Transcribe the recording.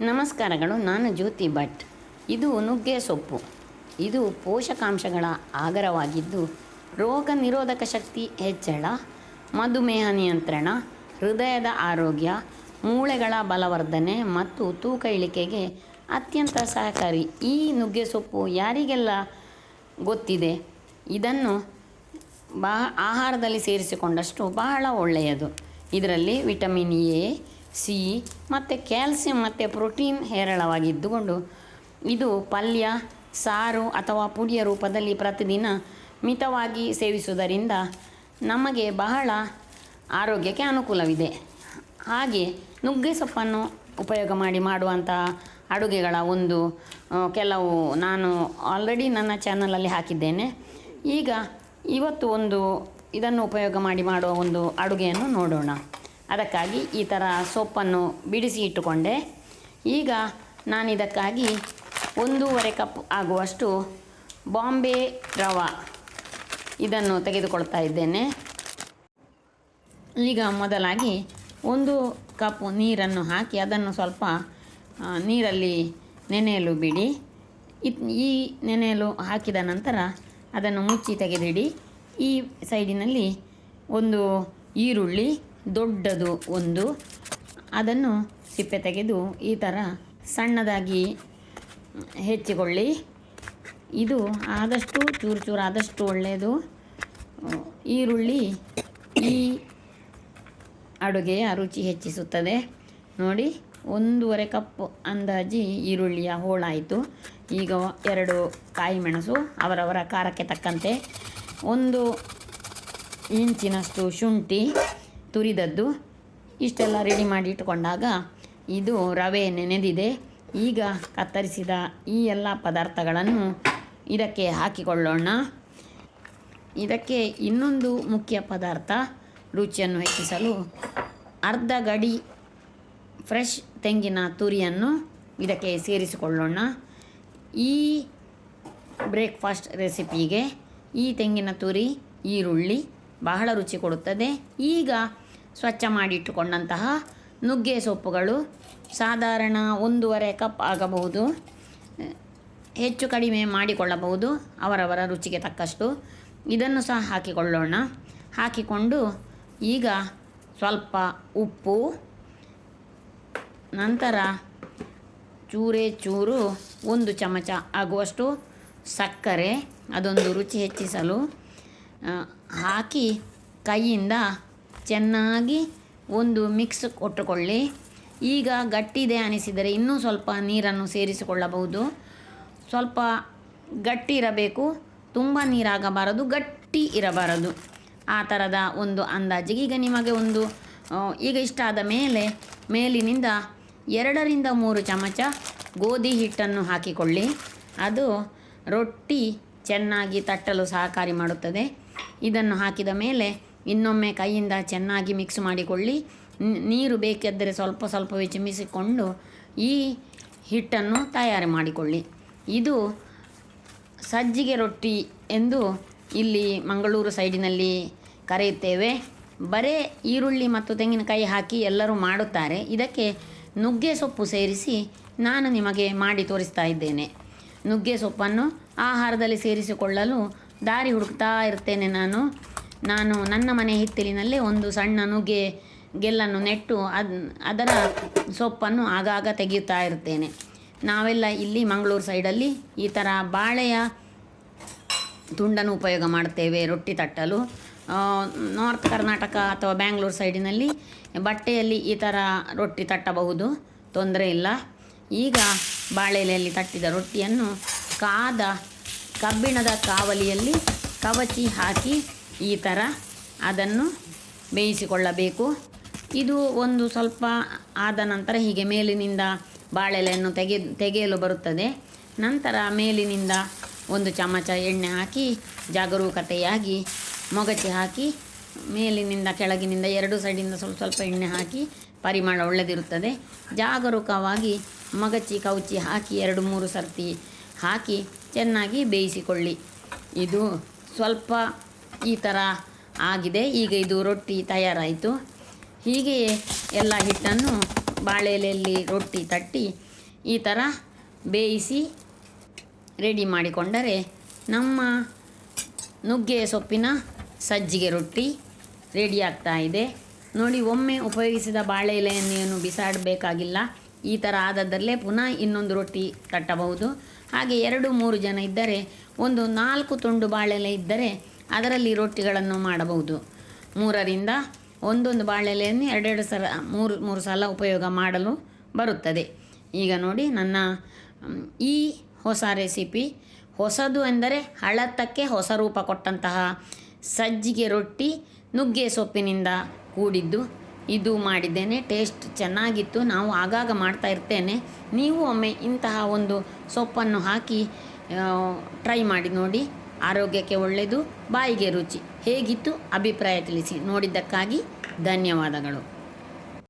ನಮಸ್ಕಾರಗಳು. ನಾನು ಜ್ಯೋತಿ ಭಟ್. ಇದು ನುಗ್ಗೆ ಸೊಪ್ಪು. ಇದು ಪೋಷಕಾಂಶಗಳ ಆಗರವಾಗಿದ್ದು ರೋಗ ನಿರೋಧಕ ಶಕ್ತಿ ಹೆಚ್ಚಳ, ಮಧುಮೇಹ ನಿಯಂತ್ರಣ, ಹೃದಯದ ಆರೋಗ್ಯ, ಮೂಳೆಗಳ ಬಲವರ್ಧನೆ ಮತ್ತು ತೂಕ ಇಳಿಕೆಗೆ ಅತ್ಯಂತ ಸಹಕಾರಿ. ಈ ನುಗ್ಗೆ ಸೊಪ್ಪು ಯಾರಿಗೆಲ್ಲ ಗೊತ್ತಿದೆ? ಇದನ್ನು ಆಹಾರದಲ್ಲಿ ಸೇರಿಸಿಕೊಂಡಷ್ಟು ಬಹಳ ಒಳ್ಳೆಯದು. ಇದರಲ್ಲಿ ವಿಟಮಿನ್ ಎ, ಸಿ ಮತ್ತು ಕ್ಯಾಲ್ಸಿಯಂ ಮತ್ತು ಪ್ರೋಟೀನ್ ಹೇರಳವಾಗಿದ್ದುಕೊಂಡು ಇದು ಪಲ್ಯ, ಸಾರು ಅಥವಾ ಪುಡಿಯ ರೂಪದಲ್ಲಿ ಪ್ರತಿದಿನ ಮಿತವಾಗಿ ಸೇವಿಸುವುದರಿಂದ ನಮಗೆ ಬಹಳ ಆರೋಗ್ಯಕ್ಕೆ ಅನುಕೂಲವಿದೆ. ಹಾಗೆ ನುಗ್ಗೆ ಸೊಪ್ಪನ್ನು ಉಪಯೋಗ ಮಾಡಿ ಮಾಡುವಂತಹ ಅಡುಗೆಗಳ ಕೆಲವು ನಾನು ಆಲ್ರೆಡಿ ನನ್ನ ಚಾನಲಲ್ಲಿ ಹಾಕಿದ್ದೇನೆ. ಈಗ ಇವತ್ತು ಇದನ್ನು ಉಪಯೋಗ ಮಾಡಿ ಮಾಡುವ ಒಂದು ಅಡುಗೆಯನ್ನು ನೋಡೋಣ. ಅದಕ್ಕಾಗಿ ಈ ಥರ ಸೊಪ್ಪನ್ನು ಬಿಡಿಸಿ ಇಟ್ಟುಕೊಂಡೆ. ಈಗ ನಾನು ಇದಕ್ಕಾಗಿ 1.5 ಕಪ್ ಆಗುವಷ್ಟು ಬಾಂಬೆ ರವೆ ಇದನ್ನು ತೆಗೆದುಕೊಳ್ತಾ ಇದ್ದೇನೆ. ಈಗ ಮೊದಲಾಗಿ 1 ಕಪ್ ನೀರನ್ನು ಹಾಕಿ ಅದನ್ನು ಸ್ವಲ್ಪ ನೀರಲ್ಲಿ ನೆನೆಯಲು ಬಿಡಿ. ಈ ನೆನೆಯಲು ಹಾಕಿದ ನಂತರ ಅದನ್ನು ಮುಚ್ಚಿ ತೆಗೆದಿಡಿ. ಈ ಸೈಡಿನಲ್ಲಿ ಒಂದು ಈರುಳ್ಳಿ ದೊಡ್ಡದು ಅದನ್ನು ಸಿಪ್ಪೆ ತೆಗೆದು ಈ ಥರ ಸಣ್ಣದಾಗಿ ಹೆಚ್ಚಿಕೊಳ್ಳಿ. ಇದು ಆದಷ್ಟು ಚೂರು ಆದಷ್ಟು ಒಳ್ಳೆಯದು. ಈರುಳ್ಳಿ ಈ ಅಡುಗೆಯ ರುಚಿ ಹೆಚ್ಚಿಸುತ್ತದೆ. ನೋಡಿ, 1.5 ಕಪ್ ಅಂದಾಜಿ ಈರುಳ್ಳಿಯ ಹೋಳಾಯಿತು. ಈಗ 2 ಕಾಯಿ ಮೆಣಸು ಅವರವರ ಖಾರಕ್ಕೆ ತಕ್ಕಂತೆ, 1 ಇಂಚಿನಷ್ಟು ಶುಂಠಿ ತುರಿದದ್ದು. ಇಷ್ಟೆಲ್ಲ ರೆಡಿ ಮಾಡಿ ಇಟ್ಟುಕೊಂಡಾಗ ಇದು ರವೆ ನೆನೆದಿದೆ. ಈಗ ಕತ್ತರಿಸಿದ ಈ ಎಲ್ಲ ಪದಾರ್ಥಗಳನ್ನು ಇದಕ್ಕೆ ಹಾಕಿಕೊಳ್ಳೋಣ. ಇದಕ್ಕೆ ಇನ್ನೊಂದು ಮುಖ್ಯ ಪದಾರ್ಥ ರುಚಿಯನ್ನು ಹೆಚ್ಚಿಸಲು ಅರ್ಧ ಗಡಿ ಫ್ರೆಶ್ ತೆಂಗಿನ ತುರಿಯನ್ನು ಇದಕ್ಕೆ ಸೇರಿಸಿಕೊಳ್ಳೋಣ. ಈ ಬ್ರೇಕ್ಫಾಸ್ಟ್ ರೆಸಿಪಿಗೆ ಈ ತೆಂಗಿನ ತುರಿ, ಈರುಳ್ಳಿ ಬಹಳ ರುಚಿ ಕೊಡುತ್ತದೆ. ಈಗ ಸ್ವಚ್ಛ ಮಾಡಿಟ್ಟುಕೊಂಡಂತಹ ನುಗ್ಗೆ ಸೊಪ್ಪುಗಳು ಸಾಧಾರಣ 1.5 ಕಪ್ ಆಗಬಹುದು, ಹೆಚ್ಚು ಕಡಿಮೆ ಮಾಡಿಕೊಳ್ಳಬಹುದು ಅವರವರ ರುಚಿಗೆ ತಕ್ಕಷ್ಟು. ಇದನ್ನು ಸಹ ಹಾಕಿಕೊಳ್ಳೋಣ. ಹಾಕಿಕೊಂಡು ಈಗ ಸ್ವಲ್ಪ ಉಪ್ಪು, ನಂತರ ಚೂರು 1 ಚಮಚ ಆಗುವಷ್ಟು ಸಕ್ಕರೆ, ಅದೊಂದು ರುಚಿ ಹೆಚ್ಚಿಸಲು ಹಾಕಿ ಕೈಯಿಂದ ಚೆನ್ನಾಗಿ ಒಂದು ಮಿಕ್ಸ್ ಕೊಟ್ಟುಕೊಳ್ಳಿ. ಈಗ ಗಟ್ಟಿದೆ ಅನಿಸಿದರೆ ಇನ್ನೂ ಸ್ವಲ್ಪ ನೀರನ್ನು ಸೇರಿಸಿಕೊಳ್ಳಬಹುದು. ಸ್ವಲ್ಪ ಗಟ್ಟಿ ಇರಬೇಕು, ತುಂಬ ನೀರಾಗಬಾರದು, ಗಟ್ಟಿ ಇರಬಾರದು. ಆ ಥರದ ಒಂದು ಅಂದಾಜಿಗೆ ಈಗ ನಿಮಗೆ ಈಗ ಇಷ್ಟ ಆದ ಮೇಲಿನಿಂದ 2ರಿಂದ 3 ಚಮಚ ಗೋಧಿ ಹಿಟ್ಟನ್ನು ಹಾಕಿಕೊಳ್ಳಿ. ಅದು ರೊಟ್ಟಿ ಚೆನ್ನಾಗಿ ತಟ್ಟಲು ಸಹಕಾರಿ ಮಾಡುತ್ತದೆ. ಇದನ್ನು ಹಾಕಿದ ಮೇಲೆ ಇನ್ನೊಮ್ಮೆ ಕೈಯಿಂದ ಚೆನ್ನಾಗಿ ಮಿಕ್ಸ್ ಮಾಡಿಕೊಳ್ಳಿ. ನೀರು ಬೇಕಿದ್ದರೆ ಸ್ವಲ್ಪವೇ ಚಿಮ್ಮಿಸಿಕೊಂಡು ಈ ಹಿಟ್ಟನ್ನು ತಯಾರು ಮಾಡಿಕೊಳ್ಳಿ. ಇದು ಸಜ್ಜಿಗೆ ರೊಟ್ಟಿ ಎಂದು ಇಲ್ಲಿ ಮಂಗಳೂರು ಸೈಡಿನಲ್ಲಿ ಕರೆಯುತ್ತೇವೆ. ಬರೇ ಈರುಳ್ಳಿ ಮತ್ತು ತೆಂಗಿನಕಾಯಿ ಹಾಕಿ ಎಲ್ಲರೂ ಮಾಡುತ್ತಾರೆ. ಇದಕ್ಕೆ ನುಗ್ಗೆ ಸೊಪ್ಪು ಸೇರಿಸಿ ನಾನು ನಿಮಗೆ ಮಾಡಿ ತೋರಿಸ್ತಾ ಇದ್ದೇನೆ. ನುಗ್ಗೆ ಸೊಪ್ಪನ್ನು ಆಹಾರದಲ್ಲಿ ಸೇರಿಸಿಕೊಳ್ಳಲು ದಾರಿ ಹುಡುಕ್ತಾ ಇರ್ತೇನೆ. ನಾನು ನನ್ನ ಮನೆ ಹಿತ್ತಲಿನಲ್ಲೇ ಒಂದು ಸಣ್ಣ ನುಗ್ಗೆ ಗೆಲ್ಲನ್ನು ನೆಟ್ಟು ಅದರ ಸೊಪ್ಪನ್ನು ಆಗಾಗ ತೆಗೆಯುತ್ತಾ ಇರ್ತೇನೆ. ನಾವೆಲ್ಲ ಇಲ್ಲಿ ಮಂಗಳೂರು ಸೈಡಲ್ಲಿ ಈ ಥರ ಬಾಳೆಯ ತುಂಡನ್ನು ಉಪಯೋಗ ಮಾಡ್ತೇವೆ ರೊಟ್ಟಿ ತಟ್ಟಲು. ನಾರ್ತ್ ಕರ್ನಾಟಕ ಅಥವಾ ಬ್ಯಾಂಗ್ಳೂರು ಸೈಡಿನಲ್ಲಿ ಬಟ್ಟೆಯಲ್ಲಿ ಈ ಥರ ರೊಟ್ಟಿ ತಟ್ಟಬಹುದು, ತೊಂದರೆ ಇಲ್ಲ. ಈಗ ಬಾಳೆಲೆಯಲ್ಲಿ ತಟ್ಟಿದ ರೊಟ್ಟಿಯನ್ನು ಕಾದ ಕಬ್ಬಿಣದ ಕಾವಲಿಯಲ್ಲಿ ಕವಚಿ ಹಾಕಿ ಈ ಥರ ಅದನ್ನು ಬೇಯಿಸಿಕೊಳ್ಳಬೇಕು. ಇದು ಸ್ವಲ್ಪ ಆದ ನಂತರ ಹೀಗೆ ಮೇಲಿನಿಂದ ಬಾಳೆಲೆಯನ್ನು ತೆಗೆಯಲು ಬರುತ್ತದೆ. ನಂತರ ಮೇಲಿನಿಂದ 1 ಚಮಚ ಎಣ್ಣೆ ಹಾಕಿ ಜಾಗರೂಕತೆಯಾಗಿ ಮೊಗಚಿ ಹಾಕಿ ಮೇಲಿನಿಂದ ಕೆಳಗಿನಿಂದ 2 ಸೈಡಿಂದ ಸ್ವಲ್ಪ ಎಣ್ಣೆ ಹಾಕಿ ಪರಿಮಳ ಒಳ್ಳೆದಿರುತ್ತದೆ. ಜಾಗರೂಕವಾಗಿ ಮಗಚಿ ಕವುಚಿ ಹಾಕಿ 2-3 ಸರ್ತಿ ಹಾಕಿ ಚೆನ್ನಾಗಿ ಬೇಯಿಸಿಕೊಳ್ಳಿ. ಇದು ಸ್ವಲ್ಪ ಈ ಥರ ಆಗಿದೆ. ಈಗ ಇದು ರೊಟ್ಟಿ ತಯಾರಾಯಿತು. ಹೀಗೆಯೇ ಎಲ್ಲ ಹಿಟ್ಟನ್ನು ಬಾಳೆ ಎಲೆಯಲ್ಲಿ ರೊಟ್ಟಿ ತಟ್ಟಿ ಈ ಥರ ಬೇಯಿಸಿ ರೆಡಿ ಮಾಡಿಕೊಂಡರೆ ನಮ್ಮ ನುಗ್ಗೆ ಸೊಪ್ಪಿನ ಸಜ್ಜಿಗೆ ರೊಟ್ಟಿ ರೆಡಿ ಆಗ್ತಾ ಇದೆ. ನೋಡಿ, ಒಮ್ಮೆ ಉಪಯೋಗಿಸಿದ ಬಾಳೆ ಎಲೆಯನ್ನು ಬಿಸಾಡಬೇಕಾಗಿಲ್ಲ. ಈ ಥರ ಆದದ್ದರಲ್ಲೇ ಪುನಃ ಇನ್ನೊಂದು ರೊಟ್ಟಿ ತಟ್ಟಬಹುದು. ಹಾಗೆ 2-3 ಜನ ಇದ್ದರೆ ಒಂದು 4 ತುಂಡು ಬಾಳೆಲೆ ಇದ್ದರೆ ಅದರಲ್ಲಿ ರೊಟ್ಟಿಗಳನ್ನು ಮಾಡಬಹುದು. 3ರಿಂದ ಒಂದೊಂದು ಬಾಳೆಲೆಯನ್ನು 2 ಸಲ 3 ಸಲ ಉಪಯೋಗ ಮಾಡಲು ಬರುತ್ತದೆ. ಈಗ ನೋಡಿ, ನನ್ನ ಈ ಹೊಸ ರೆಸಿಪಿ, ಹೊಸದು ಎಂದರೆ ಹಳತ್ತಕ್ಕೆ ಹೊಸ ರೂಪ ಕೊಟ್ಟಂತಹ ಸಜ್ಜಿಗೆ ರೊಟ್ಟಿ ನುಗ್ಗೆ ಸೊಪ್ಪಿನಿಂದ ಕೂಡಿದ್ದು ಇದು ಮಾಡಿದ್ದೇನೆ. ಟೇಸ್ಟ್ ಚೆನ್ನಾಗಿತ್ತು. ನಾವು ಆಗಾಗ ಮಾಡ್ತಾ ಇರ್ತೇನೆ. ನೀವು ಒಮ್ಮೆ ಇಂತಹ ಒಂದು ಸೊಪ್ಪನ್ನು ಹಾಕಿ ಟ್ರೈ ಮಾಡಿ ನೋಡಿ. ಆರೋಗ್ಯಕ್ಕೆ ಒಳ್ಳೆಯದು, ಬಾಯಿಗೆ ರುಚಿ. ಹೇಗಿತ್ತು ಅಭಿಪ್ರಾಯ ತಿಳಿಸಿ. ನೋಡಿದ್ದಕ್ಕಾಗಿ ಧನ್ಯವಾದಗಳು.